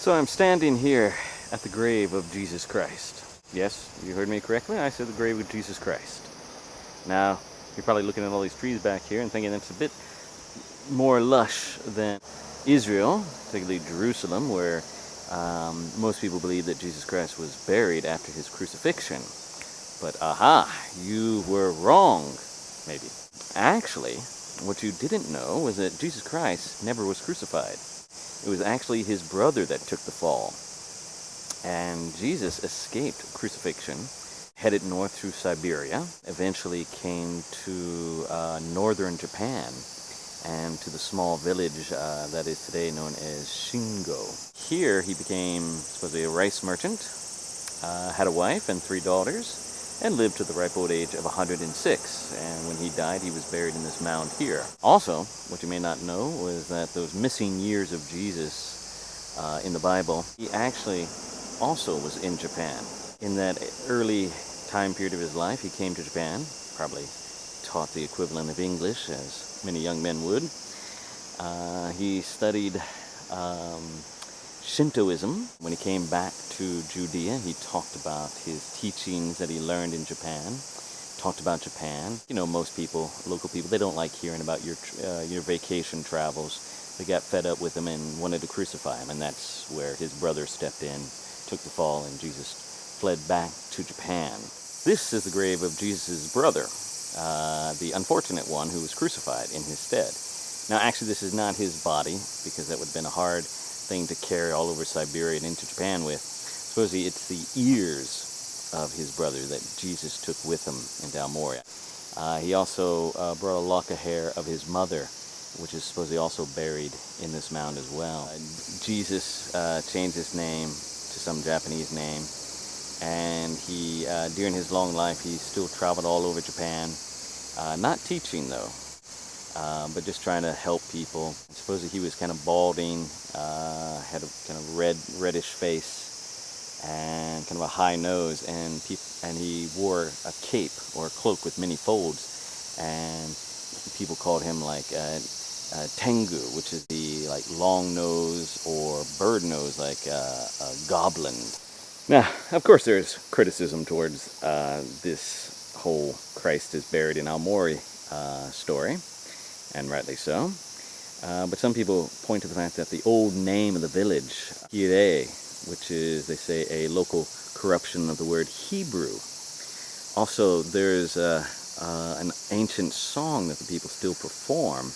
So I'm standing here at the grave of Jesus Christ. Yes, you heard me correctly. I said the grave of Jesus Christ. Now, you're probably looking at all these trees back here and thinking it's a bit more lush than Israel, particularly Jerusalem, where most people believe that Jesus Christ was buried after his crucifixion. But aha, you were wrong, maybe. Actually, what you didn't know was that Jesus Christ never was crucified. It was actually his brother that took the fall. And Jesus escaped crucifixion, headed north through Siberia, eventually came to northern Japan, and to the small village that is today known as Shingo. Here he became supposedly a rice merchant, had a wife and 3 daughters, and lived to the ripe old age of 106. And when he died, he was buried in this mound here. Also, what you may not know was that those missing years of Jesus in the Bible, he actually also was in Japan. In that early time period of his life, he came to Japan, probably taught the equivalent of English, as many young men would. He studied Shintoism. When he came back to Judea, he talked about his teachings that he learned in Japan, talked about Japan. You know, most people, local people, they don't like hearing about your vacation travels. They got fed up with him and wanted to crucify him, and that's where his brother stepped in, took the fall, and Jesus fled back to Japan. This is the grave of Jesus' brother, the unfortunate one who was crucified in his stead. Now, actually, this is not his body, because that would have been a hard thing to carry all over Siberia and into Japan with. Supposedly, it's the ears of his brother that Jesus took with him into Aomori. He also brought a lock of hair of his mother, which is supposedly also buried in this mound as well. Jesus changed his name to some Japanese name, and he, during his long life, he still traveled all over Japan, not teaching though, but just trying to help people. Supposedly he was kind of balding, had a kind of reddish face, and kind of a high nose, and he wore a cape or a cloak with many folds, and people called him like Tengu, which is the like long nose or bird nose, like a goblin. Now, of course, there's criticism towards this whole Christ is buried in Aomori story, and rightly so. But some people point to the fact that the old name of the village, Hire, which is, they say, a local corruption of the word Hebrew. Also, there's an ancient song that the people still perform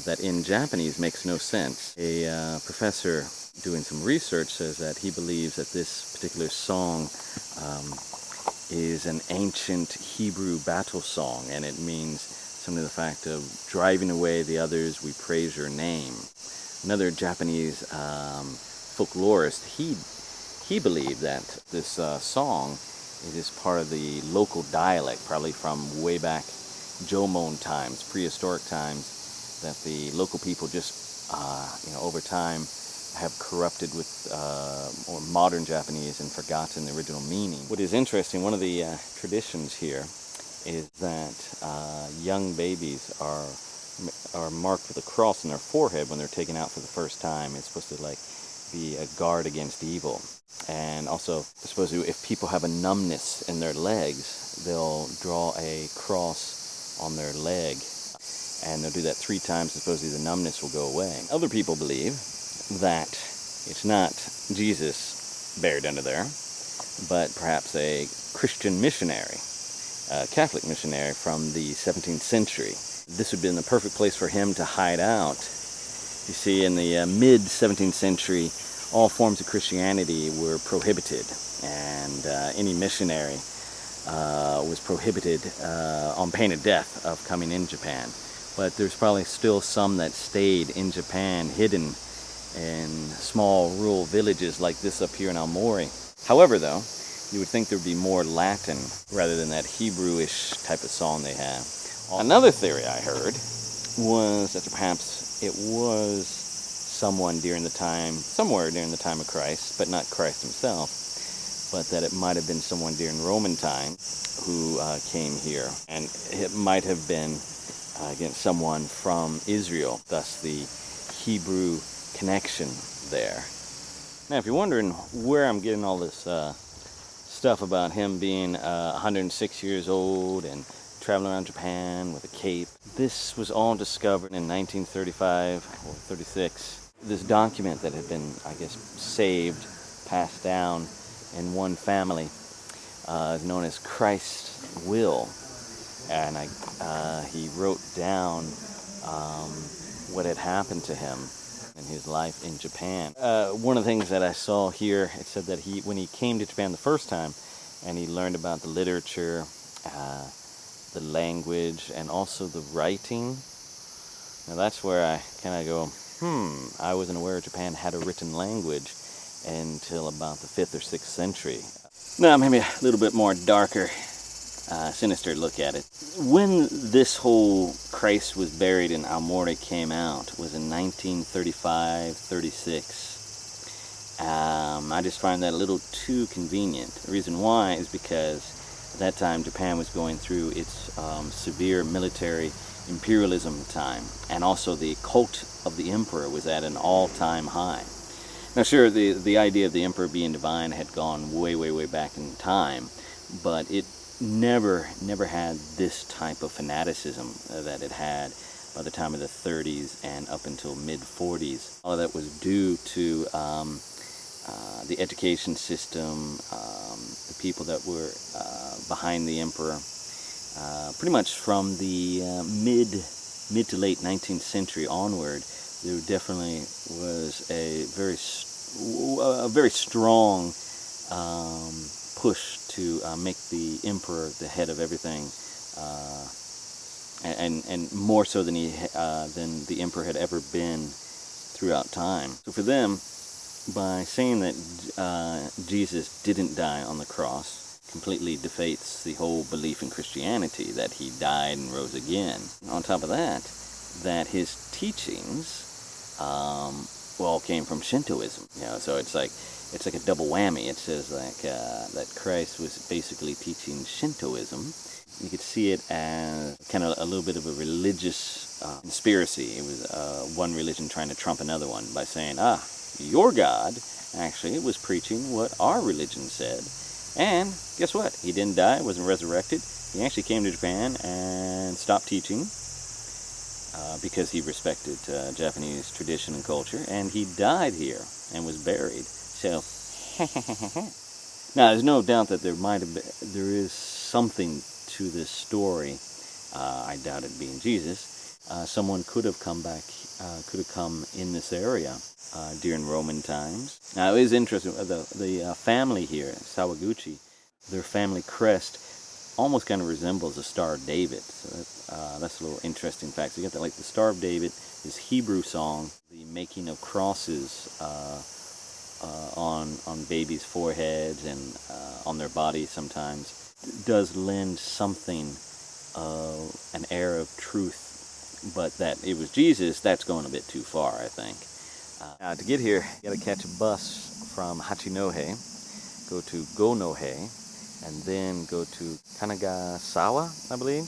that in Japanese makes no sense. A professor doing some research says that he believes that this particular song is an ancient Hebrew battle song, and it means something to the fact of driving away the others, we praise your name. Another Japanese folklorist, he believed that this song is part of the local dialect, probably from way back Jomon times, prehistoric times, that the local people just, over time have corrupted with more modern Japanese and forgotten the original meaning. What is interesting, one of the traditions here is that young babies are marked with a cross on their forehead when they're taken out for the first time. It's supposed to be a guard against evil. And also, supposedly, if people have a numbness in their legs, they'll draw a cross on their leg, and they'll do that 3 times. Supposedly, the numbness will go away. Other people believe that it's not Jesus buried under there, but perhaps a Christian missionary, a Catholic missionary from the 17th century. This would have been the perfect place for him to hide out. You see, in the mid-17th century, all forms of Christianity were prohibited, and any missionary was prohibited on pain of death of coming in Japan. But there's probably still some that stayed in Japan, hidden in small rural villages like this up here in Aomori. However, though, you would think there would be more Latin rather than that Hebrewish type of song they have. Another theory I heard was that perhaps it was somewhere during the time of Christ, but not Christ himself, but that it might have been someone during Roman time who came here, and it might have been again someone from Israel, thus the Hebrew connection there. Now, if you're wondering where I'm getting all this stuff about him being 106 years old and traveling around Japan with a cape, this was all discovered in 1935 or 36. This document that had been, I guess, saved, passed down in one family, is known as Christ's Will. And he wrote down what had happened to him in his life in Japan. One of the things that I saw here, it said that when he came to Japan the first time and he learned about the literature, the language, and also the writing. Now that's where I kind of go, I wasn't aware Japan had a written language until about the 5th or 6th century. Now maybe a little bit more darker, sinister look at it. When this whole Christ was buried in Aomori came out was in 1935, 36. I just find that a little too convenient. The reason why is because at that time Japan was going through its severe military imperialism time, and also the cult of the emperor was at an all-time high. Now sure, the idea of the emperor being divine had gone way, way, way back in time, but it never had this type of fanaticism that it had by the time of the 30s and up until mid-40s. All of that was due to the education system, the people that were behind the emperor. Pretty much from the mid to late 19th century onward, there definitely was a very strong push to make the emperor the head of everything, and more so than the emperor had ever been throughout time. So for them, by saying that Jesus didn't die on the cross, completely defeats the whole belief in Christianity that he died and rose again. On top of that his teachings all came from Shintoism. So it's like a double whammy. It says that Christ was basically teaching Shintoism. You could see it as kind of a little bit of a religious conspiracy. It was one religion trying to trump another one by saying, your God actually was preaching what our religion said. And guess what? He didn't die, wasn't resurrected. He actually came to Japan and stopped teaching because he respected Japanese tradition and culture. And he died here and was buried. So, now there's no doubt that there is something to this story. I doubt it being Jesus. Someone could have come in this area during Roman times. Now it is interesting, the family here, Sawaguchi, their family crest almost kind of resembles the Star of David. So that's a little interesting fact. So you got that, like the Star of David, this Hebrew song, the making of crosses on babies' foreheads and on their bodies sometimes, does lend something of an air of truth. But that it was Jesus, that's going a bit too far, I think. Now to get here, you got to catch a bus from Hachinohe, go to Gonohe, and then go to Kanagasawa, I believe.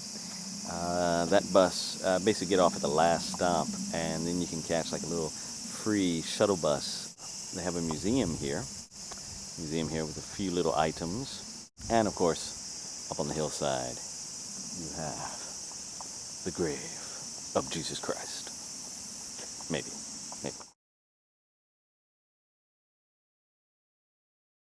That bus, basically get off at the last stop, and then you can catch like a little free shuttle bus. They have a museum here with a few little items. And of course, up on the hillside, you have the grave of Jesus Christ. Maybe.